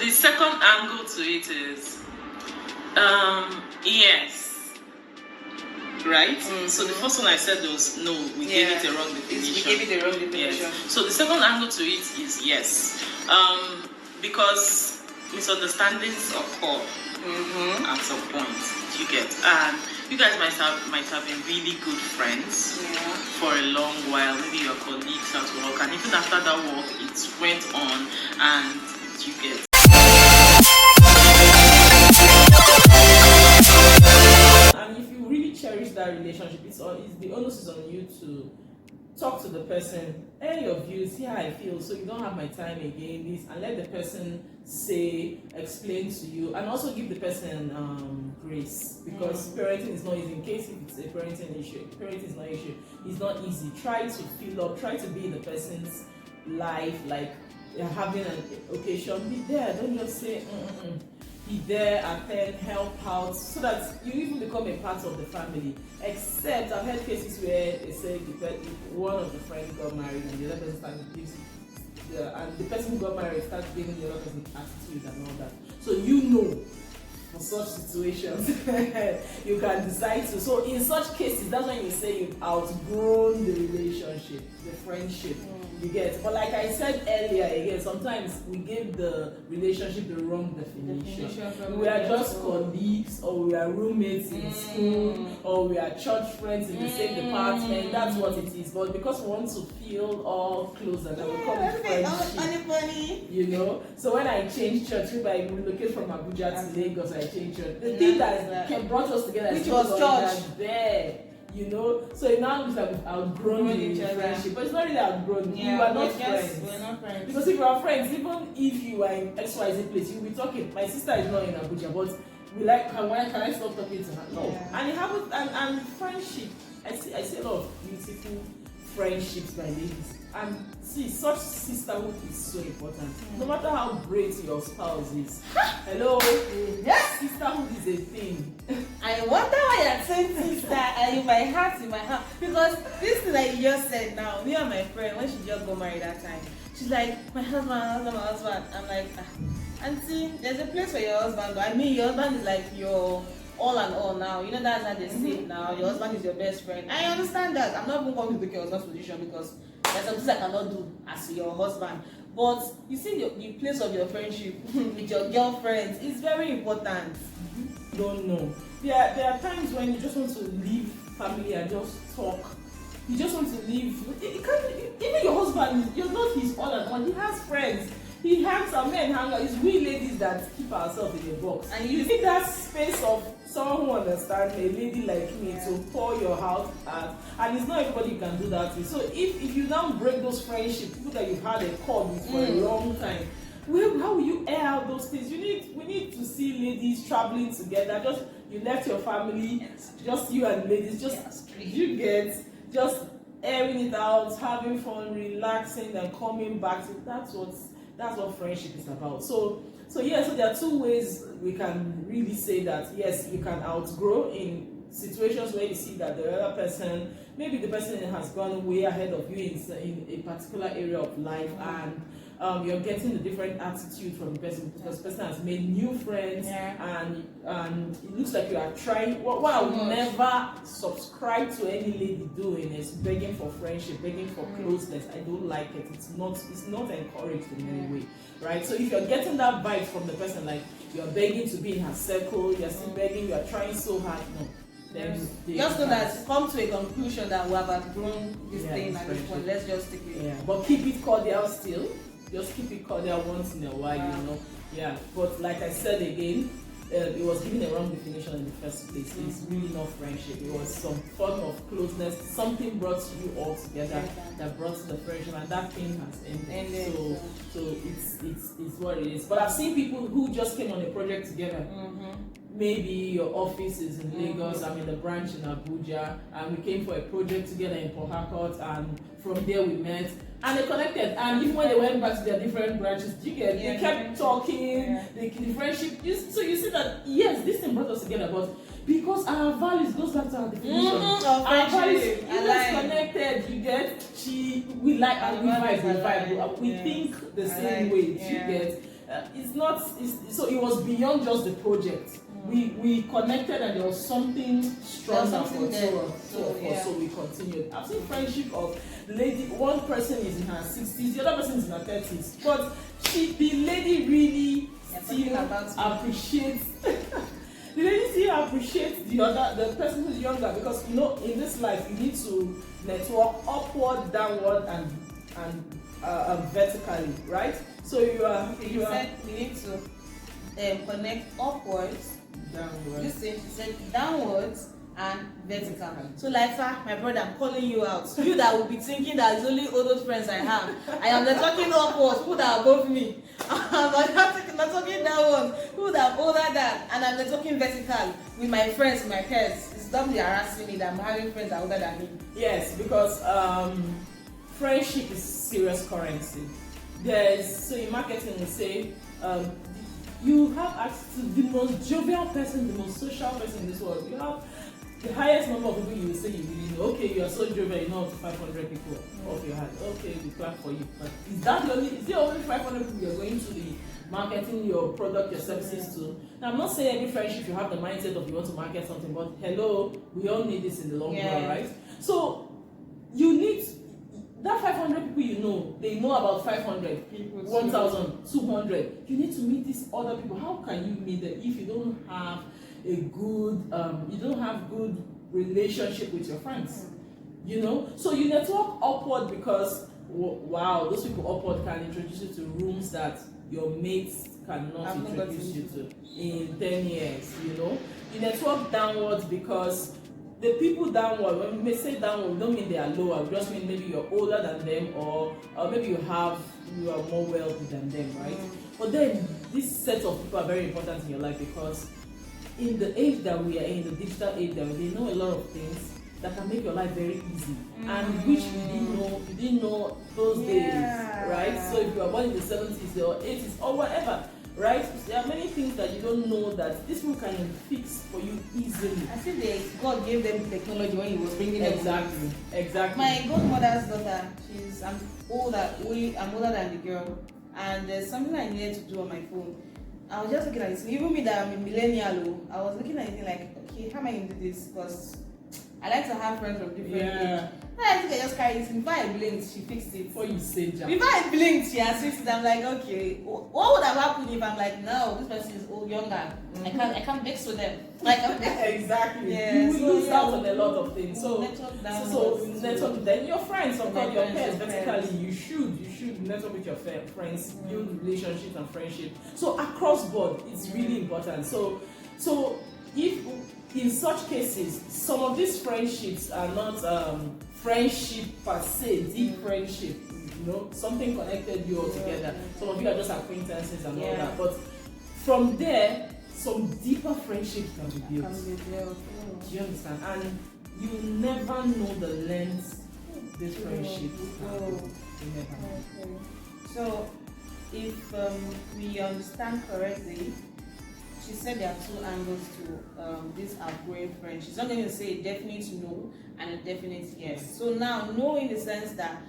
the second angle to it is, yes. Right? So the first one I said was no, we gave it a wrong definition. We gave it a wrong definition. Yes. So the second angle to it is yes. Because misunderstandings occur at some point. You get, and you guys might have been really good friends for a long while. Maybe your colleagues at work, and even after that work, it went on, and you get. And if you really cherish that relationship, the onus is on you to talk to the person, air your views, see how I feel, so you don't have my time again, this, and let the person explain to you, and also give the person grace, because parenting is not easy. In case if it's a parenting issue, parenting is not issue, it's not easy. Try to fill up, try to be in the person's life, like you're having an occasion, be there, don't just say be there, attend, help out, so that you even become a part of the family. Except I've had cases where they say one of the friends got married and the other person started giving and the person who got married starts giving the other person attitude and all that. So you know, for such situations, you can decide to. So in such cases, that's when you say you've outgrown the relationship, the friendship. You get. But like I said earlier, again, sometimes we give the relationship the wrong definition. We are just colleagues, or we are roommates in school, or we are church friends in the same department. That's what it is. But because we want to feel all closer, that we call it friendship. You know. So when I changed church, if I relocated from Abuja to Lagos, I changed church. The thing that brought us together, which was church, there. You know, so it now looks like we've outgrown the friendship, but it's not really outgrown. You are not friends. We're not friends. Because if you are friends, even if you are in XYZ place, you'll be talking. My sister is not in Abuja, but we like, can I stop talking to her? No. Yeah. And it happens, and friendship. I see a lot of beautiful friendships by ladies. And see, such sisterhood is so important. No matter how great your spouse is. Hello? Yes! Sisterhood is a thing. I wonder why you're saying sister in my heart. Because this thing that you just said now, me and my friend, when she just got married that time, she's like, my husband. I'm like, auntie, there's a place for your husband. I mean, your husband is like your all and all now. You know, that's how they say it now. Your husband is your best friend. I understand that. I'm not even going to take your husband's position because there's some things I cannot do as your husband. But you see, the place of your friendship with your girlfriends is very important. Don't know. There are times when you just want to leave family and just talk. You just want to leave. Even your husband, you're not his all and all. He has friends. He hangs out, men hang out. It's we ladies that keep ourselves in a box. And you need that space of someone who understands, a lady like me, to pour your heart out. And it's not everybody you can do that with. So if you now break those friendships, people that you've had a cord with for a long time, how will you air out those things? We need to see ladies traveling together. Just you left your family, just you and ladies, just airing it out, having fun, relaxing, and coming back. That's what friendship is about. So there are two ways we can really say that yes, you can outgrow in situations where you see that the other person, maybe the person has gone way ahead of you in a particular area of life, and you're getting a different attitude from the person because the person has made new friends, and it looks like you are trying. What I would never subscribe to any lady doing is begging for friendship, begging for closeness. I don't like it. It's not encouraged in any way, right? So if you're getting that vibe from the person, like you're begging to be in her circle, you're still begging, you're trying so hard, no. Just know that come to a conclusion that we have outgrown this thing at this point. Let's just stick with it. Yeah, but keep it cordial still. Just keep it cordial once in a while, you know. Yeah, but like I said again, it was given a wrong definition in the first place. It's really not friendship. It was some form of closeness. Something brought you all together that brought the friendship, and that thing has ended. So it's what it is. But I've seen people who just came on a project together. Maybe your office is in Lagos, I'm in the branch in Abuja, and we came for a project together in Port Harcourt, and from there we met, and they connected. And even when they went back to their different branches, they kept talking, the friendship. So you see that, yes, this thing brought us together, but because our values goes back to our definition. Our values, connected, you get, we like, and we vibe, we think the same way, you get. So it was beyond just the project. We connected, and there was something stronger for so we continued. I've seen friendship of lady, one person is in her 60s, the other person is in her 30s, but the lady really still appreciates the lady still appreciates the person who's younger, because you know, in this life you need to network upward, downward, and vertically, right? So you said we need to connect upwards, downwards. Listen, she said downwards and vertical. So like, my brother, I'm calling you out. You that will be thinking that it's only all those friends I have. I am not talking upwards, who that are above me. I'm not talking downwards, who that are older than, and I'm not talking vertical with my friends, my peers. It's not really harassing me that I'm having friends that are older than me. Yes, because friendship is serious currency. So in marketing we say you have access to the most jovial person, the most social person in this world. You have the highest number of people you will say you really know. Okay, you are so jovial, you know up to 500 people off your hand. Okay, we clap for you. But is the only 500 people you're going to be marketing your product, your services to? Now, I'm not saying every friendship you have the mindset of you want to market something, but hello, we all need this in the long run, right? So you need that 500 people you know, they know about 500, 1,000, 200. You need to meet these other people. How can you meet them if you don't have a good relationship with your friends? You know, so you network upward because wow, those people upward can introduce you to rooms that your mates cannot introduce you to in 10 years. You know, you network downwards because the people downward, when we say downward, we don't mean they are lower. We just mean maybe you're older than them, or maybe you are more wealthy than them, right? But then this set of people are very important in your life, because in the age that we are in, the digital age that they know a lot of things that can make your life very easy, and which you didn't know those days, right? So if you are born in the 70s or 80s or whatever, right? There are many things that you don't know that this one can fix for you easily. I think God gave them technology when He was bringing them. Exactly. My godmother's daughter, I'm older than the girl, and there's something I needed to do on my phone. I was just looking at it. Even me that I'm a millennial, I was looking at it like, okay, how am I going to do this? Because I like to have friends from different age. I think I just carried it. Before I blinked, she fixed it. Before you say jump. Before I blinked, she has fixed it. I'm like, okay, what would have happened if I'm like, no, this person is old, younger. I can't mix with them. Like, exactly. Yeah, you will lose out on a lot of things. So network then your friends, of course, your peers, vertically, you should network with your friends, build relationships and friendship. So across board, it's really important. So if in such cases, some of these friendships are not friendship per se, deep friendship, you know, something connected you all together. Some of you are just acquaintances and all that. But from there, some deeper friendships can be built. Do you understand? And you never know the length this friendship can. So, if we understand correctly, she said there are two angles to this outgrowing friend. She's not going to say a definite no and a definite yes. So now, no in the sense that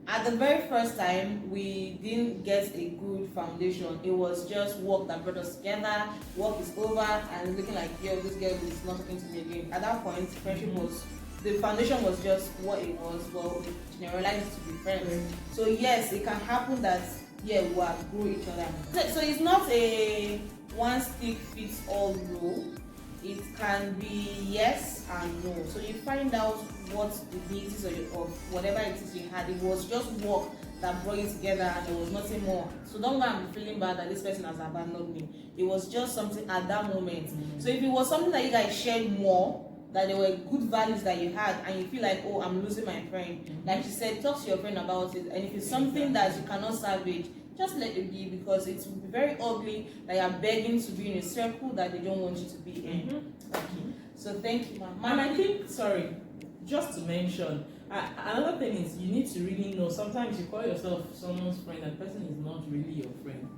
at the very first time, we didn't get a good foundation. It was just work that brought us together. Work is over, and looking like, yo, this girl is not talking to me again. At that point, friendship the foundation was just what it was. Well, we generalized it to be friends. So yes, it can happen that we outgrow each other. So it's not a one stick fits all rule. It can be yes and no. So you find out what the needs of whatever it is you had. It was just work that brought you together, and there was nothing more. So don't go and be feeling bad that this person has abandoned me. It was just something at that moment. So if it was something that you guys shared more, that there were good values that you had, and you feel like, oh, I'm losing my friend, like she said, talk to your friend about it. And if it's something that you cannot salvage, just let it be, because it will be very ugly that you're begging to be in a circle that they don't want you to be in. Okay. So thank you, ma'am. And I think, just to mention, another thing is you need to really know. Sometimes you call yourself someone's friend, and the person is not really your friend.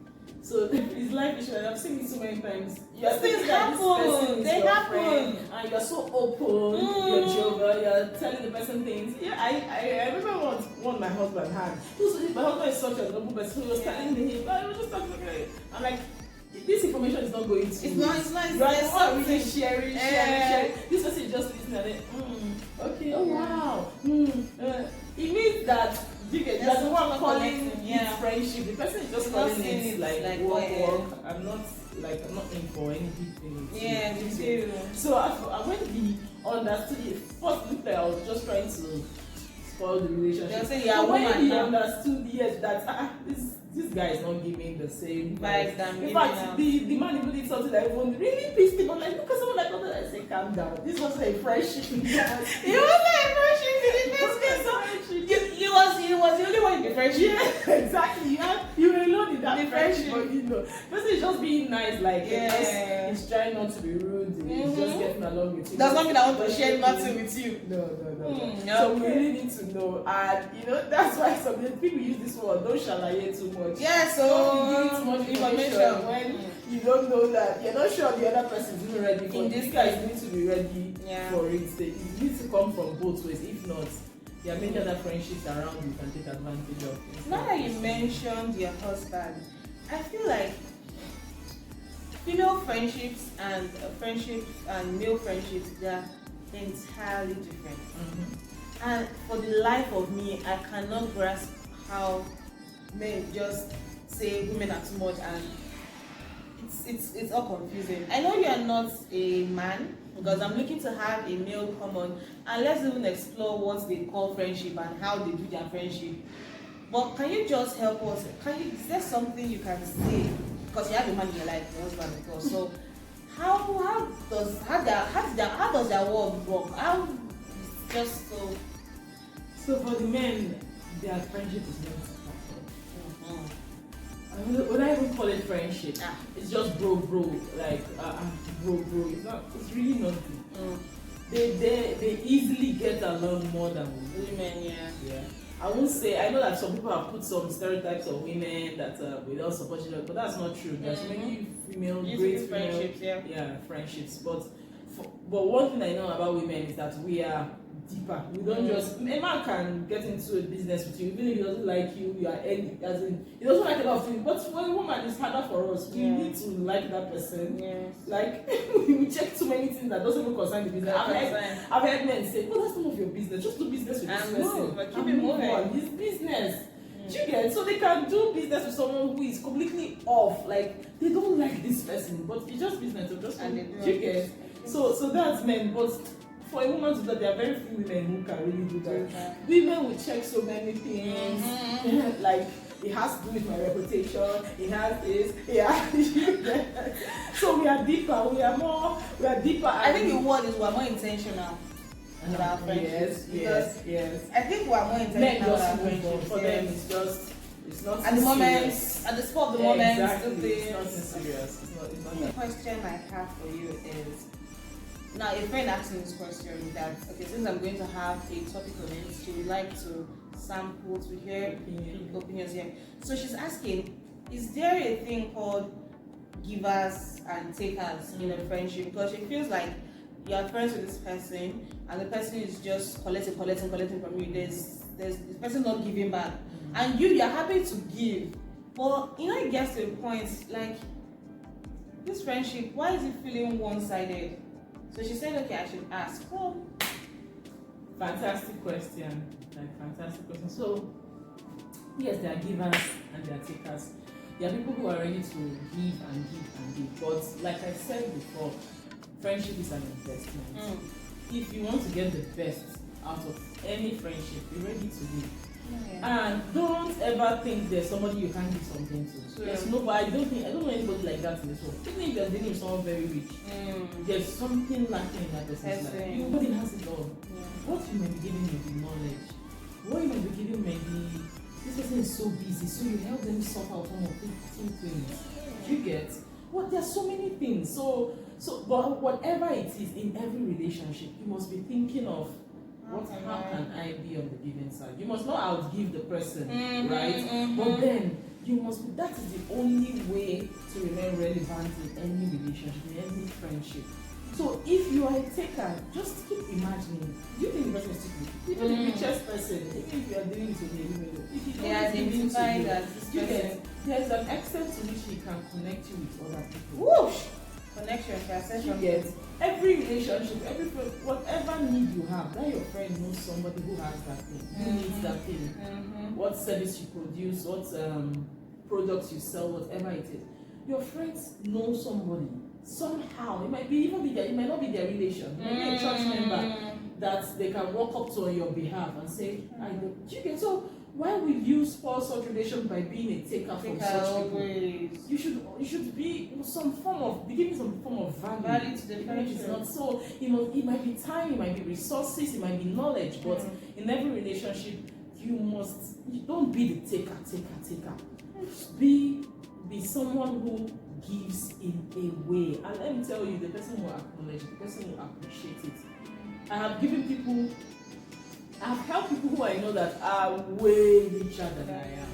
So it's life insurance. I've seen it so many times. These things happen. They happen. And you're so open. You're jovial. You're telling the person things. Yeah, I remember one my husband had. My husband is such a noble person. He was telling me, I was just talking about it. I'm like, this information is not going to. It's not. You are really sharing. This person is just listening and then, okay, oh wow. It means that you are the one calling it friendship. The person is just calling it like work. I'm not in for any big things. Yeah, me too. So when he understood it, first looked like I was just trying to spoil the relationship. So when he understood that this guy is not giving the same vibes than in fact, the man even did something that even really pissed him off. Like, look at someone like that. I say, calm down. This wasn't a friendship. It wasn't a friendship in the first place. He was the only one in the friendship. Yeah, exactly. You were alone in that friendship. But person is just being nice. Like, he's trying not to be rude. He's just getting along with you. Does not mean I want to share nothing with you. No. So we really need to know, and that's why some people use this word. Don't shalaye too much. Yeah, so don't give too much information when you don't know that you're not sure the other person is even ready for it. These guys need to be ready for it. They need to come from both ways. If not, there are many other friendships around you can take advantage of. Now that you mentioned your husband, I feel like female friendships and male friendships, they are entirely different. And for the life of me, I cannot grasp how men just say women are too much, and it's all confusing. I know you are not a man, because I'm looking to have a male come on and let's even explore what they call friendship and how they do their friendship. But can you just help us? Is there something you can say? Because you have a man in your life, your husband, of course. So how does their world work? How it's just so. So for the men, their friendship is not would I even call it friendship? It's just bro, like bro. It's really not good. They easily get along more than women. Yeah. I won't say. I know that some people have put some stereotypes of women that we don't support each other, but that's not true. There's many great friendships. Friendships. But one thing I know about women is that we are deeper. We don't just a man can get into a business with you, even if he doesn't like you. You are he doesn't like a lot of things. But for a woman, it's harder for us. We need to like that person. Yes. Like we check too many things that doesn't even concern the business. I've heard men say, "Oh, that's none of your business. Just do business with this person." But keep it moving. His business. You get so they can do business with someone who is completely off. Like they don't like this person, but it's just business. You get so that's men, but. For a woman to do that, there are very few women who can really do that. Women will check so many things. Like, it has to do with my reputation, it has this, So we are deeper, we are deeper. I think the word is we are more intentional with our friendships. Yes. I think we are more intentional with our friendships. For them, it's not at the moment, at the spot of the moment, exactly. It's nothing serious. It's not the question I have for you is, now, a friend asked me this question that, since I'm going to have a topic on it, she would like to sample, to hear opinions here. So she's asking, is there a thing called givers and takers in a friendship? Because she feels like you are friends with this person and the person is just collecting from you. There's the person not giving back. And you're happy to give. But it gets to a point, like, this friendship, why is it feeling one-sided? So she said, I should ask. Oh. Fantastic question. So, yes, there are givers and there are takers. There are people who are ready to give. But like I said before, friendship is an investment. If you want to get the best out of any friendship, be ready to give. And don't ever think there's somebody you can't give something to. There's nobody. I don't know anybody like that in this world. Even if you're dealing with someone very rich, there's something lacking in that person's life. Nobody has it all. What you may be giving may be knowledge. What you may be giving may be this person is so busy, so you help them sort out one or two things. You get there's so many things. But whatever it is in every relationship, you must be thinking of how can I be on the giving side? You must not outgive the person, right? But then that is the only way to remain relevant in any relationship, in any friendship. So if you are a taker, just keep imagining. Do you think the person is stupid? Even the richest person, even if you are doing it with him, if you don't identify that this person, there's an extent to which he can connect you with other people. Whoosh! Connection, you get every relationship, whatever need you have, that your friend knows somebody who has that thing, who needs that thing. What service you produce, what products you sell, whatever it is. Your friends know somebody. Somehow, it might not be their relation, it might be a church member that they can walk up to on your behalf and say, I know. So why will you spoil such relation by being a taker from such people? You should be giving some form of value to the friendship. Not so. It might be time, it might be resources, it might be knowledge, but in every relationship, you don't be the taker. Be someone who gives in a way, and let me tell you, the person will acknowledge it, the person will appreciate it. I have helped people who I know that are way richer than I am.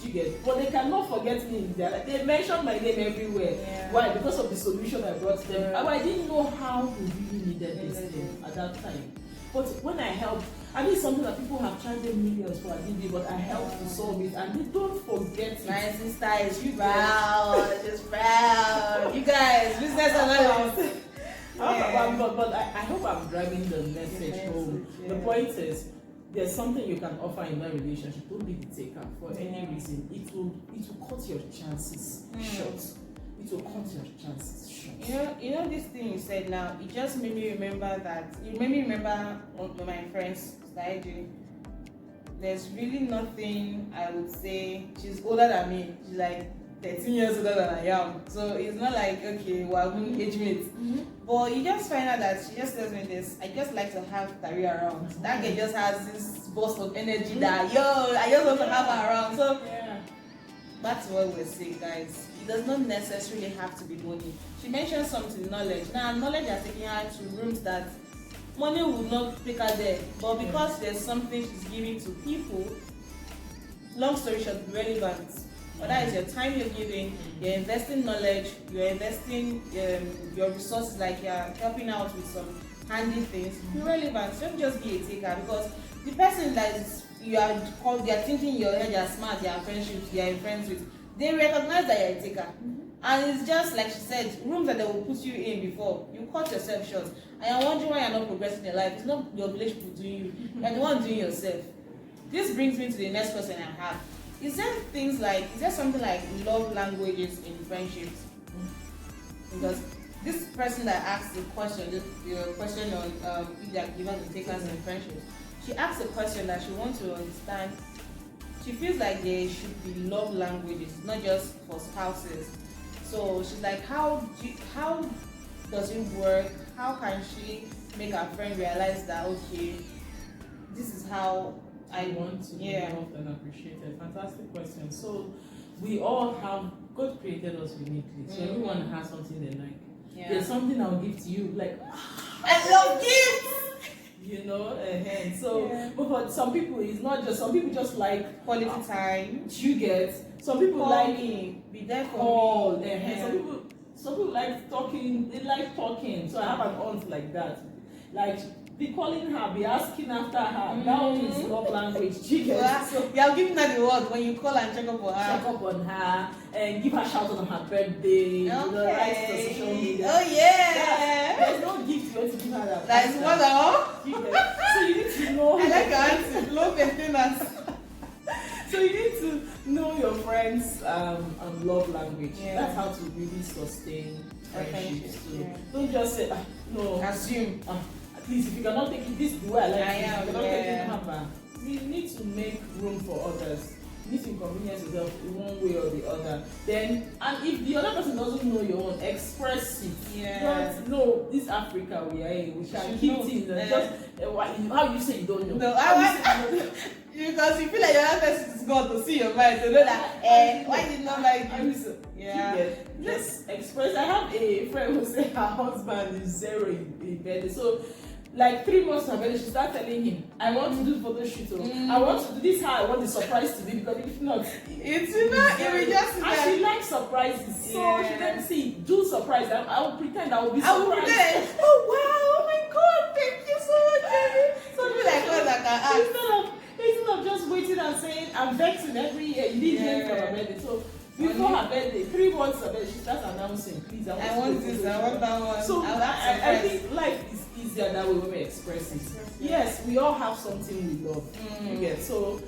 You get, but they cannot forget me. They mention my name everywhere. Yeah. Why? Because of the solution I brought them. I didn't know how we really needed this thing at that time. But when I helped, I mean something that people have charged them millions for, I didn't do, but I helped to solve it, and they don't forget it. My sister is proud, just proud. You guys, business analyst. But I hope I'm driving the message home. The point is, there's something you can offer in that relationship. Don't be the taker for any reason. It will cut your chances short. It will cut your chances short. You know this thing you said now. It just made me remember that. It made me remember one of my friends that I do. There's really nothing I would say. She's older than me. She's like 13 years older than I am. So it's not like, okay, we're going age mates. But you just find out that she just tells me this. I just like to have Tari around. That girl just has this burst of energy that, I just want to have her around. So that's what we're saying, guys. It does not necessarily have to be money. She mentioned something, knowledge. Now, knowledge has taken her to rooms that money would not take her there. But because there's something she's giving to people, long story short, relevant. Whether it's your time you're giving, you're investing knowledge, you're investing your resources, like you're helping out with some handy things, be relevant. Don't just be a taker, because the person that they're thinking you're smart, you're friends with, they recognize that you're a taker. And it's just like she said, rooms that they will put you in before, you cut yourself short. And you're wondering why you're not progressing in your life. It's not your village people doing you, you're the one doing yourself. This brings me to the next question I have. Is there something like love languages in friendships? Because this person that asked the question on if they are givers and takers in friendships, she asked a question that she wants to understand. She feels like there should be love languages, not just for spouses. So she's like, how does it work? How can she make her friend realize that, okay, this is how I want to be loved and appreciated? Fantastic question. So we all have, God created us uniquely. So everyone has something they like. Yeah. There's something I'll give to you, like, I love gifts! But for some people, it's not just, some people just like quality time. You get, some people like me, be there for me. Some people like talking, they like talking. So I have an aunt like that. Like, be calling her, be asking after her. That one is love language. So you are giving her the word when you call and check up on her. Check up on her and give her shout out on her birthday. Write to social media. Oh yeah. There's no gift you want to give her that. That is what So you need to know. I like your auntie. Low maintenance. So you need to know your friends' love language. Yeah. That's how to really sustain friendships. Don't just say no. Assume. Please, if you cannot take it, this is the way I like it. If you cannot take it, have you need to make room for others. You need to inconvenience yourself in one way or the other. Then, and if the other person doesn't know your own, express it. Yeah. Don't know this Africa we are in. We can keep things and just how you say you don't know. No, because you feel like your other person is God to see your mind to know that why did not like you? Yeah. Just express. I have a friend who said her husband is zero in bed. So like 3 months to her birthday, she start telling him, I want to do photo shoot. I want to do this how I want the surprise to be, because if not, It's not, it will just and she likes surprises. So she then see, do surprise. I will pretend I will be I will surprised. pretend. Oh wow, oh my god, thank you so much, baby. So be like what I can ask. Instead of just waiting and saying, I'm vexing every year, you didn't wait for her birthday. So before her birthday, 3 months her birthday, she starts announcing, please, I want this, I want that one. So I think life is easier that way when we express it. Yes, we all have something we love. You get, so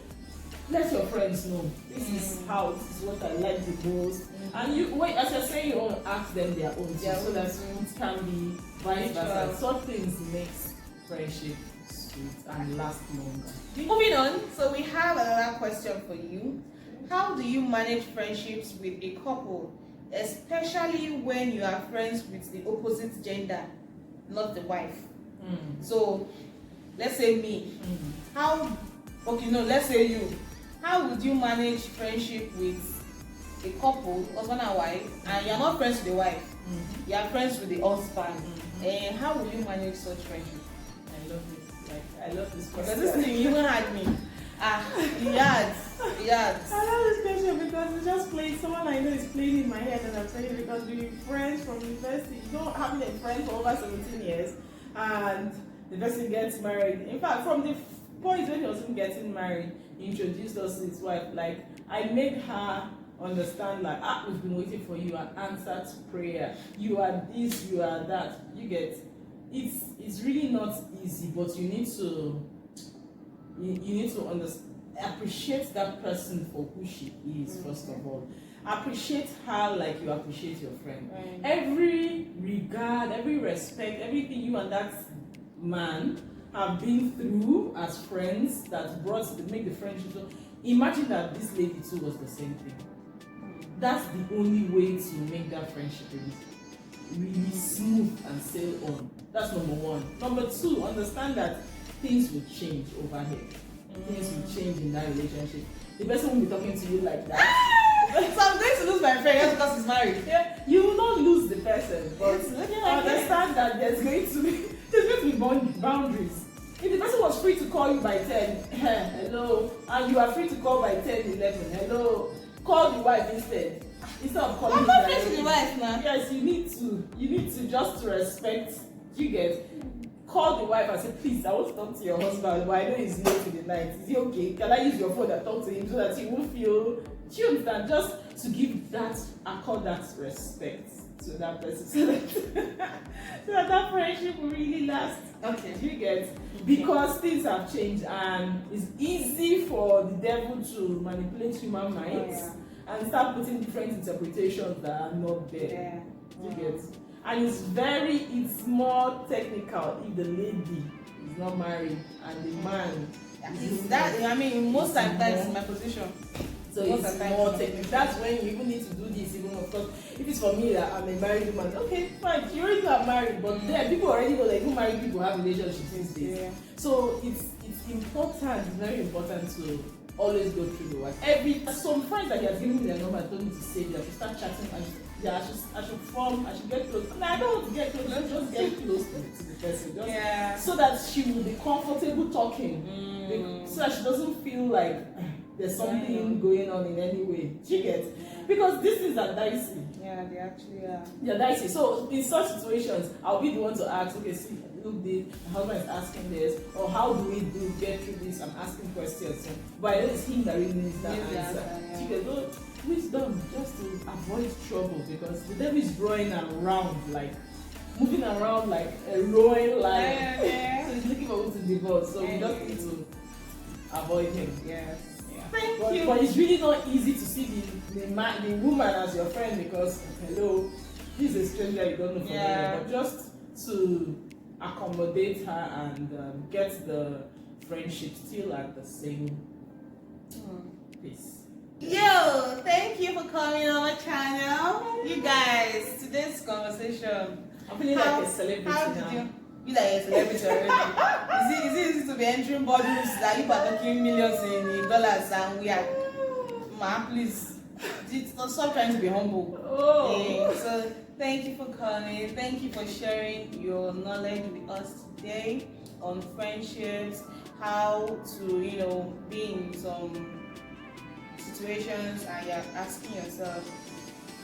let your friends know, this is how, this is what I like the most. And you wait, as you're saying, you want to ask them their own too, so that it can be vice versa. Such things makes friendship sweet and last longer. Moving on, so we have another question for you. How do you manage friendships with a couple, especially when you are friends with the opposite gender, not the wife? So let's say me. Let's say you. How would you manage friendship with a couple, husband and wife, and you're not friends with the wife, you are friends with the husband? And how will you manage such friendship? I love it. Like, I love this question. Because this thing even had me. Yes. I love this question because it's just playing. Someone I know is playing in my head, and I'm saying because we've been friends from university. You don't have been a friend for over 17 years, and the person gets married. In fact, from the point when he was even getting married, he introduced us to his wife. Like, I made her understand, like, we've been waiting for you, an answer to prayer. You are this, you are that. You get. It's really not easy, but you need to understand. Appreciate that person for who she is, first of all. Appreciate her like you appreciate your friend. Every regard, every respect, everything you and that man have been through as friends that make the friendship. So imagine that this lady too was the same thing. That's the only way to make that friendship really smooth and sail on. That's number one. Number two, understand that things will change over here. Things will change in that relationship. The person won't be talking to you like that. So I'm going to lose my friend just because he's married. Yeah, you will not lose the person, but understand that there's going to be boundaries. If the person was free to call you by 10, hello, and you are free to call by 10, 11, hello, call the wife instead of calling. I'm not friends with the wife now. Yes, you need to just to respect. You get. Call the wife and say, please, I want to talk to your husband, but I know he's late in the night. Is he okay? Can I use your phone and talk to him so that he won't feel tuned? And just to accord that respect to that person, so that friendship will really last. Okay. You get? Because things have changed, and it's easy for the devil to manipulate human minds and start putting different interpretations that are not there. You get? And it's more technical if the lady is not married and the man is that. I mean, most times that's my position. So it's more technical. That's when you even need to do this. Even of course, if it's for me that I'm a married woman, okay, fine. You already are married, but then people already know that even married people have relationships these days. So it's important. It's very important to always go through the wife. Some friends that he has given me their number told me to save that, to start chatting. I should get close. I don't want to get close. Let's just get close to the person. So that she will be comfortable talking. So that she doesn't feel like there's something going on in any way. She gets. Because these things are dicey. Yeah, they actually are. They're dicey. So in such situations, I'll be the one to ask, okay, see, look, the husband is asking this, or how do we get through this? I'm asking questions. But I know it's him that really needs that answer. She goes, wisdom, just to avoid trouble, because the devil is moving around like a roaring lion. So he's looking for who to divorce. So we just need to avoid him. Thank you. But it's really not easy to see the woman as your friend, because hello, this is a stranger you don't know from anywhere. But just to accommodate her and get the friendship still at the same pace. Yo, thank you for coming on my channel. You guys, today's conversation. I'm feeling like a celebrity now. You like a celebrity already? Is it easy to be entering boardrooms that you are talking millions in dollars and we are, please, stop trying to be humble. So Thank you for coming. Thank you for sharing your knowledge with us today on friendships, how to, be in some situations and you're asking yourself,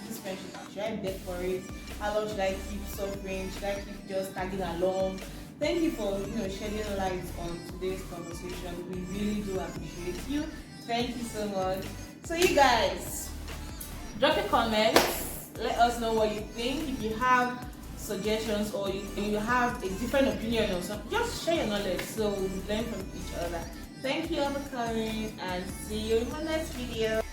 this friendship, should I beg for it? How long should I keep suffering? Should I keep just tagging along? Thank you for shedding light on today's conversation. We really do appreciate you. Thank you so much. So you guys, drop a comment. Let us know what you think. If you have suggestions or you have a different opinion or something, just share your knowledge so we learn from each other. Thank you all for coming and see you in my next video.